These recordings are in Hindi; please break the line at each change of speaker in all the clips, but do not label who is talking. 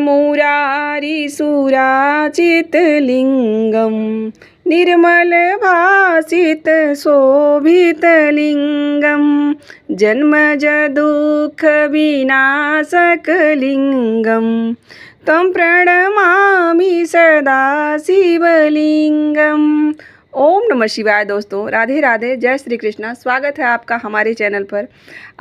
मुरारिसुराचितलिङ्गं निर्मलभासितशोभितलिङ्गं जन्मजदुःखविनाशकलिङ्गं तं प्रणमामि सदा शिवलिंगम। ओम नमः शिवाय। दोस्तों राधे राधे, जय श्री कृष्णा। स्वागत है आपका हमारे चैनल पर।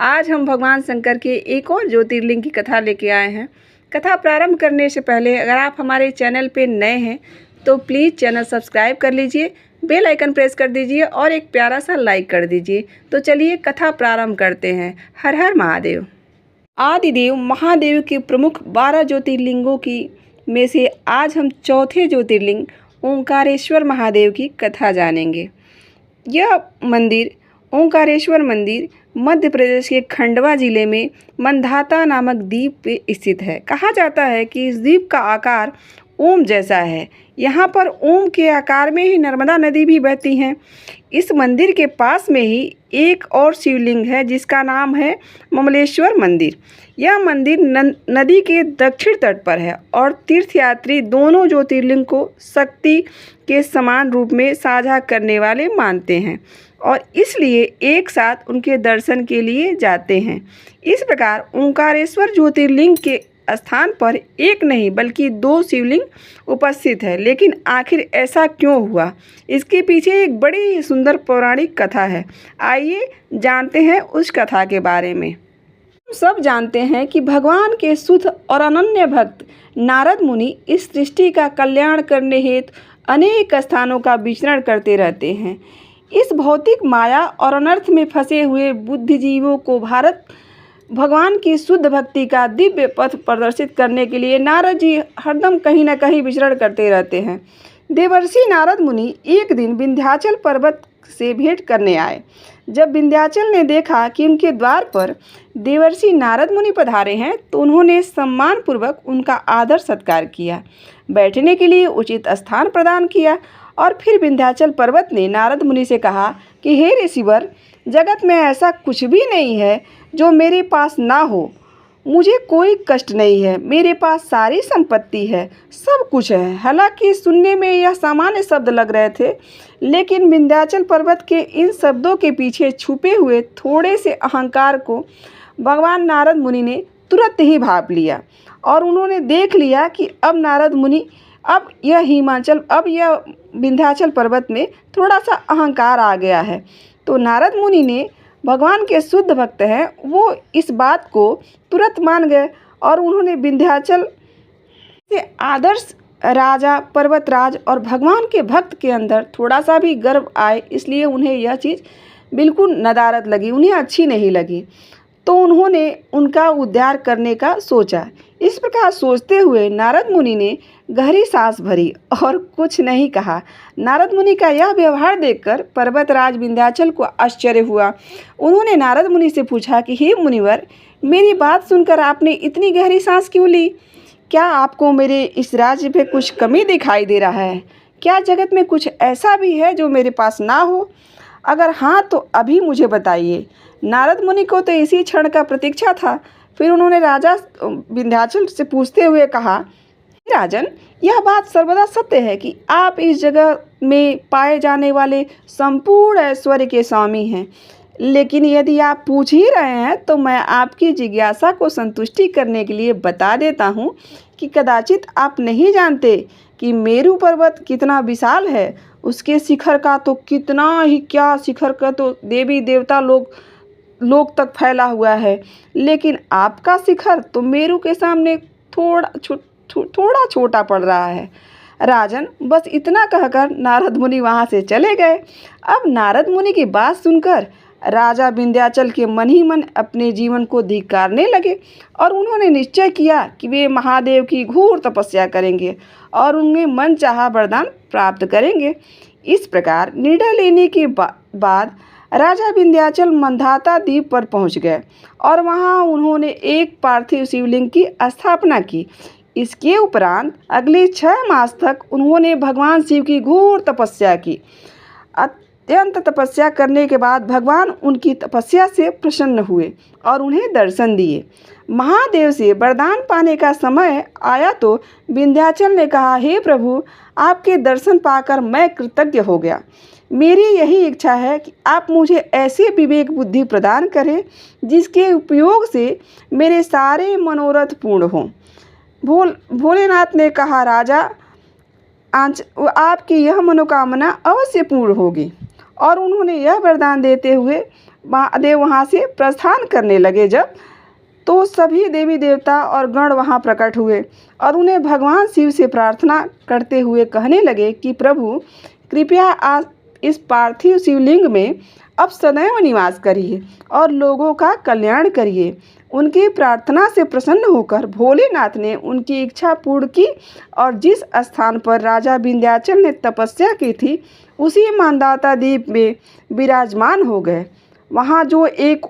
आज हम भगवान शंकर के एक और ज्योतिर्लिंग की कथा लेके आए हैं। कथा प्रारंभ करने से पहले अगर आप हमारे चैनल पे नए हैं तो प्लीज़ चैनल सब्सक्राइब कर लीजिए, बेल आइकन प्रेस कर दीजिए और एक प्यारा सा लाइक कर दीजिए। तो चलिए कथा प्रारंभ करते हैं। हर हर महादेव। आदिदेव महादेव के प्रमुख 12 ज्योतिर्लिंगों की में से आज हम चौथे ज्योतिर्लिंग ओंकारेश्वर महादेव की कथा जानेंगे। यह मंदिर ओंकारेश्वर मंदिर मध्य प्रदेश के खंडवा जिले में मंधाता नामक द्वीप पे स्थित है। कहा जाता है कि इस द्वीप का आकार ओम जैसा है। यहाँ पर ओम के आकार में ही नर्मदा नदी भी बहती हैं। इस मंदिर के पास में ही एक और शिवलिंग है जिसका नाम है ममलेश्वर मंदिर। यह मंदिर नदी के दक्षिण तट पर है और तीर्थयात्री दोनों ज्योतिर्लिंग को शक्ति के समान रूप में साझा करने वाले मानते हैं और इसलिए एक साथ उनके दर्शन के लिए जाते हैं। इस प्रकार ओंकारेश्वर ज्योतिर्लिंग के स्थान पर एक नहीं बल्कि 2 शिवलिंग उपस्थित है। लेकिन आखिर ऐसा क्यों हुआ, इसके पीछे एक बड़ी ही सुंदर पौराणिक कथा है। आइए जानते हैं उस कथा के बारे में। हम सब जानते हैं कि भगवान के शुद्ध और अनन्य भक्त नारद मुनि इस सृष्टि का कल्याण करने हेतु अनेक स्थानों का विचरण करते रहते हैं। इस भौतिक माया और अनर्थ में फंसे हुए बुद्धिजीवों को भगवान की शुद्ध भक्ति का दिव्य पथ प्रदर्शित करने के लिए नारद जी हरदम कहीं न कहीं विचरण करते रहते हैं। देवर्षि नारद मुनि एक दिन विंध्याचल पर्वत से भेंट करने आए। जब विंध्याचल ने देखा कि उनके द्वार पर देवर्षि नारद मुनि पधारे हैं तो उन्होंने सम्मानपूर्वक उनका आदर सत्कार किया, बैठने के लिए उचित स्थान प्रदान किया और फिर विंध्याचल पर्वत ने नारद मुनि से कहा कि हे ऋषिवर, जगत में ऐसा कुछ भी नहीं है जो मेरे पास ना हो। मुझे कोई कष्ट नहीं है, मेरे पास सारी संपत्ति है, सब कुछ है। हालांकि सुनने में यह सामान्य शब्द लग रहे थे, लेकिन विंध्याचल पर्वत के इन शब्दों के पीछे छुपे हुए थोड़े से अहंकार को भगवान नारद मुनि ने तुरंत ही भांप लिया और उन्होंने देख लिया कि अब यह विंध्याचल पर्वत में थोड़ा सा अहंकार आ गया है। तो नारद मुनि ने भगवान के शुद्ध भक्त हैं, वो इस बात को तुरंत मान गए और उन्होंने विंध्याचल से आदर्श राजा पर्वतराज और भगवान के भक्त के अंदर थोड़ा सा भी गर्व आए, इसलिए उन्हें यह चीज़ बिल्कुल नदारद लगी, उन्हें अच्छी नहीं लगी। तो उन्होंने उनका उद्धार करने का सोचा। इस प्रकार सोचते हुए नारद मुनि ने गहरी सांस भरी और कुछ नहीं कहा। नारद मुनि का यह व्यवहार देखकर पर्वतराज विंध्याचल को आश्चर्य हुआ। उन्होंने नारद मुनि से पूछा कि हे मुनिवर, मेरी बात सुनकर आपने इतनी गहरी सांस क्यों ली? क्या आपको मेरे इस राज्य पे कुछ कमी दिखाई दे रहा है? क्या जगत में कुछ ऐसा भी है जो मेरे पास ना हो? अगर हाँ तो अभी मुझे बताइए। नारद मुनि को तो इसी क्षण का प्रतीक्षा था। फिर उन्होंने राजा विंध्याचल से पूछते हुए कहा, राजन, यह बात सर्वदा सत्य है कि आप इस जगह में पाए जाने वाले संपूर्ण ऐश्वर्य के स्वामी हैं। लेकिन यदि आप पूछ ही रहे हैं तो मैं आपकी जिज्ञासा को संतुष्टि करने के लिए बता देता हूँ कि कदाचित आप नहीं जानते कि मेरू पर्वत कितना विशाल है। उसके शिखर का तो शिखर का तो देवी देवता लोक तक फैला हुआ है, लेकिन आपका शिखर तो मेरू के सामने थोड़ा छोटा पड़ रहा है। राजन, बस इतना कहकर नारद मुनि वहाँ से चले गए। अब नारद मुनि की बात सुनकर राजा विंध्याचल के मन ही मन अपने जीवन को धिक्कारने लगे और उन्होंने निश्चय किया कि वे महादेव की घोर तपस्या करेंगे और उनमें मनचाहा वरदान प्राप्त करेंगे। इस प्रकार निर्णय लेने के बाद राजा विंध्याचल मंधाता द्वीप पर पहुंच गए और वहां उन्होंने एक पार्थिव शिवलिंग की स्थापना की। इसके उपरांत अगले 6 मास तक उन्होंने भगवान शिव की घोर तपस्या की। अत्यंत तपस्या करने के बाद भगवान उनकी तपस्या से प्रसन्न हुए और उन्हें दर्शन दिए। महादेव से वरदान पाने का समय आया तो विंध्याचल ने कहा, हे प्रभु, आपके दर्शन पाकर मैं कृतज्ञ हो गया। मेरी यही इच्छा है कि आप मुझे ऐसे विवेक बुद्धि प्रदान करें जिसके उपयोग से मेरे सारे मनोरथ पूर्ण हों। भोलेनाथ ने कहा, राजा, आपकी यह मनोकामना अवश्य पूर्ण होगी। और उन्होंने यह वरदान देते हुए महादेव वहाँ से प्रस्थान करने लगे। जब तो सभी देवी देवता और गण वहाँ प्रकट हुए और उन्हें भगवान शिव से प्रार्थना करते हुए कहने लगे कि प्रभु, कृपया आप इस पार्थिव शिवलिंग में अब सदैव निवास करिए और लोगों का कल्याण करिए। उनकी प्रार्थना से प्रसन्न होकर भोलेनाथ ने उनकी इच्छा पूर्ण की और जिस स्थान पर राजा विंध्याचल ने तपस्या की थी उसी मांधाता द्वीप में विराजमान हो गए। वहाँ जो एक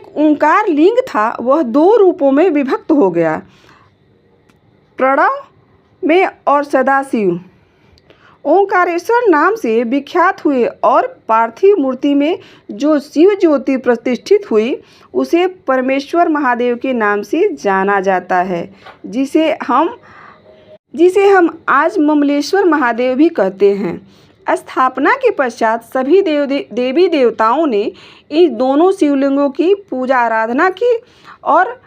ओंकार लिंग था वह 2 रूपों में विभक्त हो गया, प्रणव में और सदाशिव। ओंकारेश्वर नाम से विख्यात हुए और पार्थिव मूर्ति में जो शिव ज्योति प्रतिष्ठित हुई उसे परमेश्वर महादेव के नाम से जाना जाता है, जिसे हम आज ममलेश्वर महादेव भी कहते हैं। स्थापना के पश्चात सभी देवी देवताओं ने इन दोनों शिवलिंगों की पूजा आराधना की और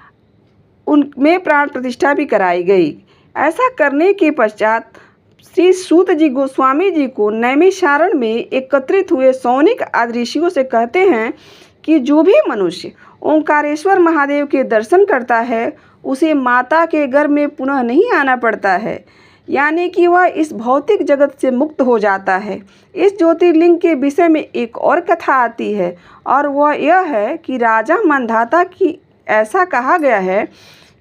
उनमें प्राण प्रतिष्ठा भी कराई गई। ऐसा करने के पश्चात श्री सूत जी गोस्वामी जी को नैमिषारण्य में एकत्रित हुए सौनिक आदि ऋषियों से कहते हैं कि जो भी मनुष्य ओंकारेश्वर महादेव के दर्शन करता है उसे माता के गर्भ में पुनः नहीं आना पड़ता है, यानी कि वह इस भौतिक जगत से मुक्त हो जाता है। इस ज्योतिर्लिंग के विषय में एक और कथा आती है और वह यह है कि राजा मंधाता की ऐसा कहा गया है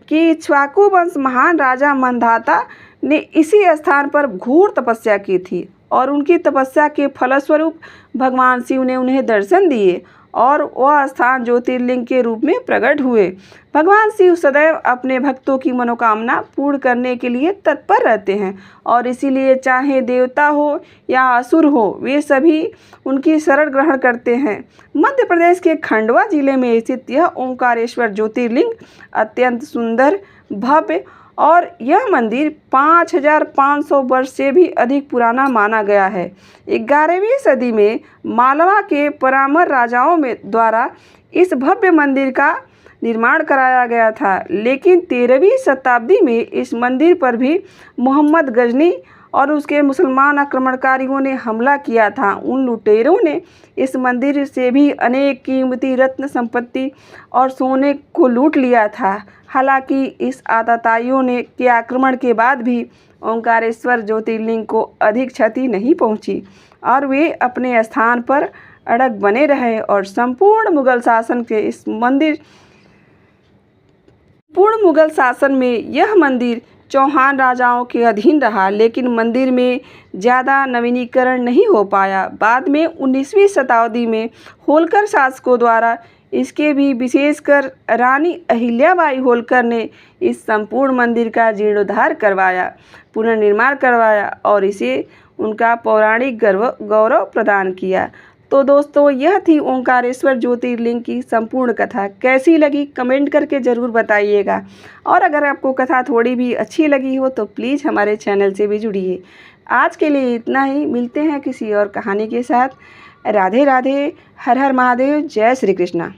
कि इक्ष्वाकु वंश महान राजा मंधाता ने इसी स्थान पर घोर तपस्या की थी और उनकी तपस्या के फलस्वरूप भगवान शिव ने उन्हें दर्शन दिए और वह स्थान ज्योतिर्लिंग के रूप में प्रकट हुए। भगवान शिव सदैव अपने भक्तों की मनोकामना पूर्ण करने के लिए तत्पर रहते हैं और इसीलिए चाहे देवता हो या असुर हो, वे सभी उनकी शरण ग्रहण करते हैं। मध्य प्रदेश के खंडवा जिले में स्थित यह ओंकारेश्वर ज्योतिर्लिंग अत्यंत सुंदर, भव्य और यह मंदिर 5500 वर्ष से भी अधिक पुराना माना गया है। 11वीं सदी में मालवा के परामर राजाओं में द्वारा इस भव्य मंदिर का निर्माण कराया गया था, लेकिन 13वीं शताब्दी में इस मंदिर पर भी मोहम्मद गजनी और उसके मुसलमान आक्रमणकारियों ने हमला किया था। उन लुटेरों ने इस मंदिर से भी अनेक कीमती रत्न संपत्ति और सोने को लूट लिया था। हालांकि इस आतताइयों के आक्रमण के बाद भी ओंकारेश्वर ज्योतिर्लिंग को अधिक क्षति नहीं पहुंची और वे अपने स्थान पर अड़ग बने रहे और संपूर्ण मुगल शासन में यह मंदिर चौहान राजाओं के अधीन रहा, लेकिन मंदिर में ज़्यादा नवीनीकरण नहीं हो पाया। बाद में 19वीं शताब्दी में होलकर शासकों द्वारा इसके भी विशेषकर रानी अहिल्याबाई होलकर ने इस संपूर्ण मंदिर का जीर्णोद्धार करवाया, पुनर्निर्माण करवाया और इसे उनका पौराणिक गौरव प्रदान किया। तो दोस्तों, यह थी ओंकारेश्वर ज्योतिर्लिंग की संपूर्ण कथा। कैसी लगी कमेंट करके ज़रूर बताइएगा और अगर आपको कथा थोड़ी भी अच्छी लगी हो तो प्लीज़ हमारे चैनल से भी जुड़िए। आज के लिए इतना ही, मिलते हैं किसी और कहानी के साथ। राधे राधे, हर हर महादेव, जय श्री कृष्णा।